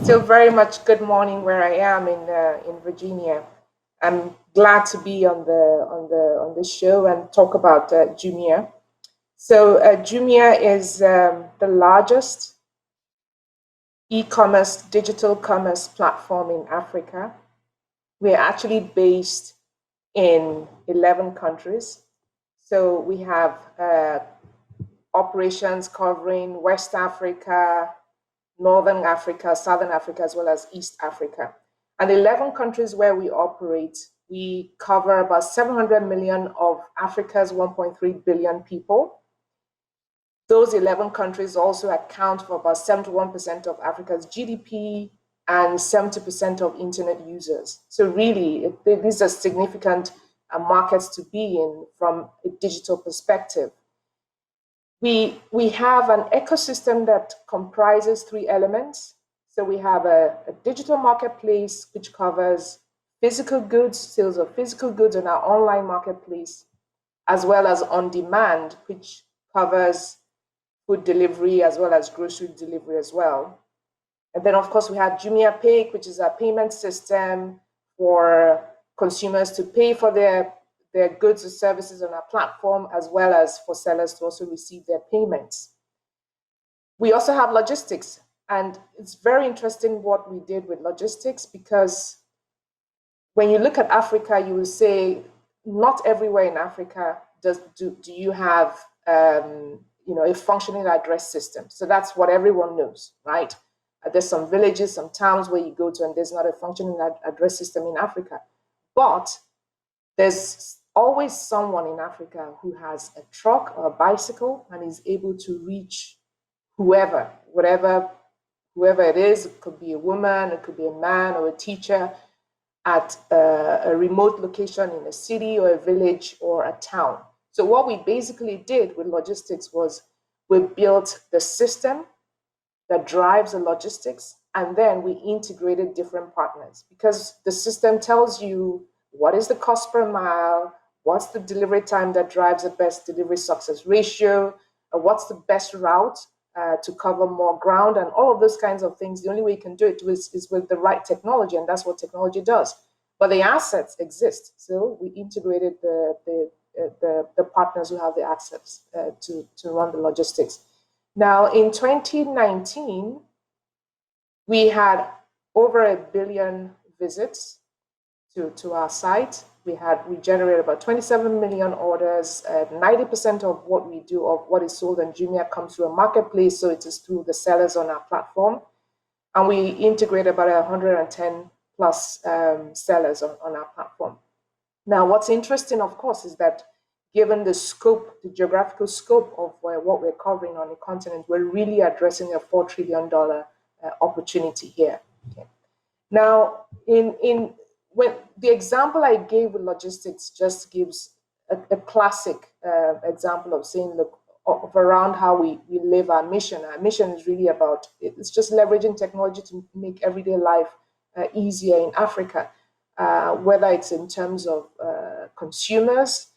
still very much good morning where I am in Virginia. I'm glad to be on the show and talk about Jumia. So Jumia is the largest e-commerce digital commerce platform in Africa. We're actually based in 11 countries. So we have operations covering West Africa, Northern Africa, Southern Africa, as well as East Africa. And 11 countries where we operate, we cover about 700 million of Africa's 1.3 billion people. Those 11 countries also account for about 71% of Africa's GDP and 70% of internet users. So really, these are significant markets to be in from a digital perspective. We have an ecosystem that comprises three elements. So we have a digital marketplace, which covers physical goods, sales of physical goods on our online marketplace, as well as on demand, which covers food delivery as well as grocery delivery as well. And then, of course, we have Jumia Pay, which is a payment system for consumers to pay for their goods or services on our platform, as well as for sellers to also receive their payments. We also have logistics, and it's very interesting what we did with logistics, because when you look at Africa, you will say not everywhere in Africa do you have a functioning address system. So that's what everyone knows, right? There's some villages, some towns where you go to, and there's not a functioning address system in Africa. But there's always someone in Africa who has a truck or a bicycle and is able to reach whoever it is. It could be a woman, it could be a man or a teacher at a remote location in a city or a village or a town. So what we basically did with logistics was we built the system that drives the logistics, and then we integrated different partners, because the system tells you what is the cost per mile, what's the delivery time that drives the best delivery success ratio, what's the best route to cover more ground, and all of those kinds of things. The only way you can do it is with the right technology, and that's what technology does. But the assets exist, so we integrated the partners who have the assets to run the logistics. Now, in 2019, we had over 1 billion visits to our site. We generated about 27 million orders. 90% of what we do, of what is sold on Jumia, comes through a marketplace, so it is through the sellers on our platform. And we integrate about 110 plus sellers on our platform. Now, what's interesting, of course, is that given the scope, the geographical scope of what we're covering on the continent, we're really addressing a $4 trillion opportunity here. Okay. Now, when the example I gave with logistics just gives a classic example of saying, look, of around how we live our mission. Our mission is really about, it's just leveraging technology to make everyday life easier in Africa, whether it's in terms of consumers,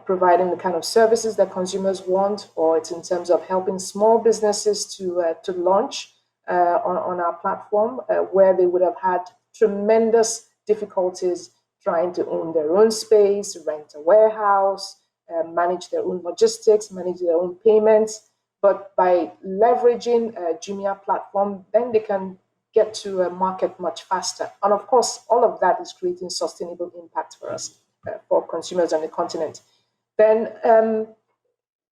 providing the kind of services that consumers want, or it's in terms of helping small businesses to launch on our platform, where they would have had tremendous difficulties trying to own their own space, rent a warehouse, manage their own logistics, manage their own payments. But by leveraging a Jumia platform, then they can get to a market much faster. And of course, all of that is creating sustainable impact for us, for consumers on the continent. Then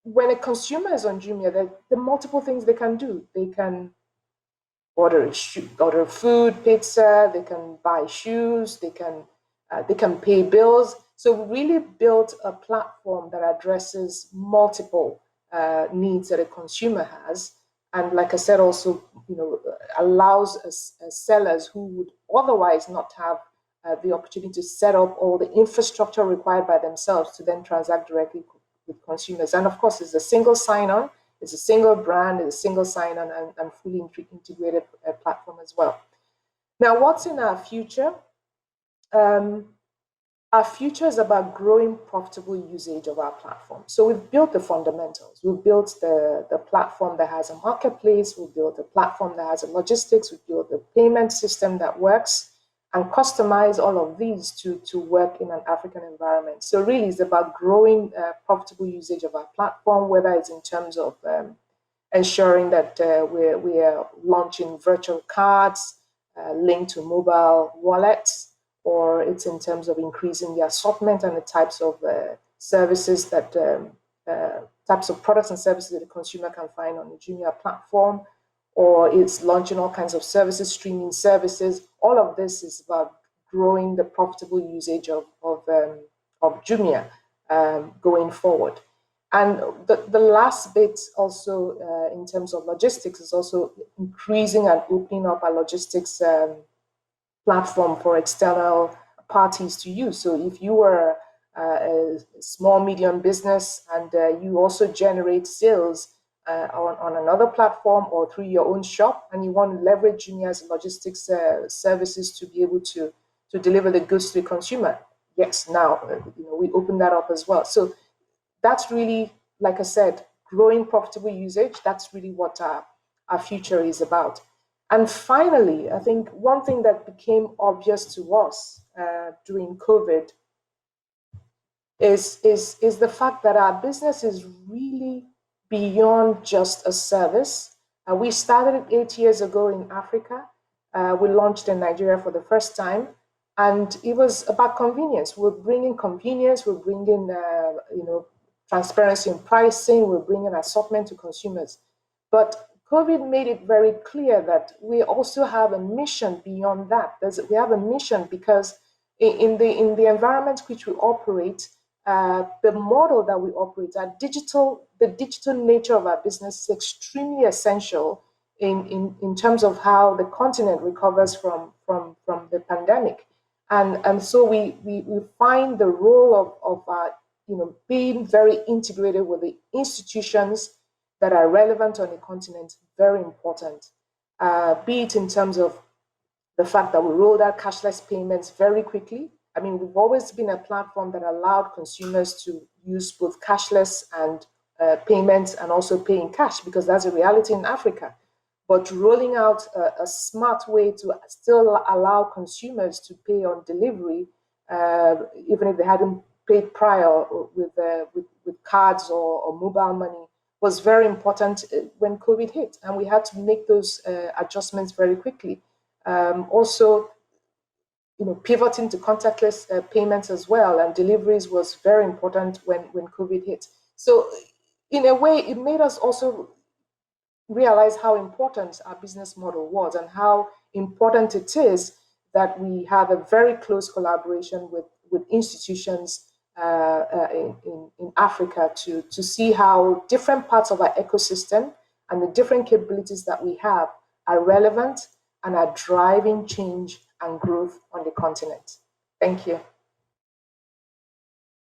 when a consumer is on Jumia, there are multiple things they can do. They can order food, pizza, they can buy shoes, they can pay bills. So we really built a platform that addresses multiple needs that a consumer has. And like I said, also, allows sellers who would otherwise not have the opportunity to set up all the infrastructure required by themselves to then transact directly with consumers. And of course, it's a single sign-on, it's a single brand, it's a single sign-on, and fully integrated platform as well. Now, what's in our future? our future is about growing profitable usage of our platform. So we've built the fundamentals. We've built the platform that has a marketplace. We've built a platform that has a logistics. We've built a payment system that works and customize all of these to work in an African environment. So really it's about growing profitable usage of our platform, whether it's in terms of ensuring that we are launching virtual cards linked to mobile wallets, or it's in terms of increasing the assortment and the types of services that types of products and services that the consumer can find on the Jumia platform, or it's launching all kinds of services, streaming services. All of this is about growing the profitable usage of Jumia going forward. And the last bit also in terms of logistics is also increasing and opening up our logistics platform for external parties to use. So if you were a small, medium business and you also generate sales on another platform or through your own shop, and you want to leverage Jumia's logistics services to be able to deliver the goods to the consumer, yes, now we open that up as well. So that's really, like I said, growing profitable usage. That's really what our future is about. And finally, I think one thing that became obvious to us during COVID is the fact that our business is really beyond just a service. We started 8 years ago in Africa. We launched in Nigeria for the first time, and it was about convenience. We're bringing convenience. We're bringing transparency in pricing. We're bringing assortment to consumers. But COVID made it very clear that we also have a mission beyond that. We have a mission because in the environment which we operate, the model that we operate, the digital nature of our business is extremely essential in terms of how the continent recovers from the pandemic. And so we find the role of being very integrated with the institutions that are relevant on the continent very important, be it in terms of the fact that we rolled out cashless payments very quickly. I mean, we've always been a platform that allowed consumers to use both cashless and payments and also pay in cash, because that's a reality in Africa. But rolling out a smart way to still allow consumers to pay on delivery, even if they hadn't paid prior with cards or mobile money, was very important when COVID hit, and we had to make those adjustments very quickly. Also, pivoting to contactless payments as well and deliveries was very important when COVID hit. So, in a way, it made us also realize how important our business model was and how important it is that we have a very close collaboration with institutions in Africa to see how different parts of our ecosystem and the different capabilities that we have are relevant and are driving change and growth on the continent. Thank you.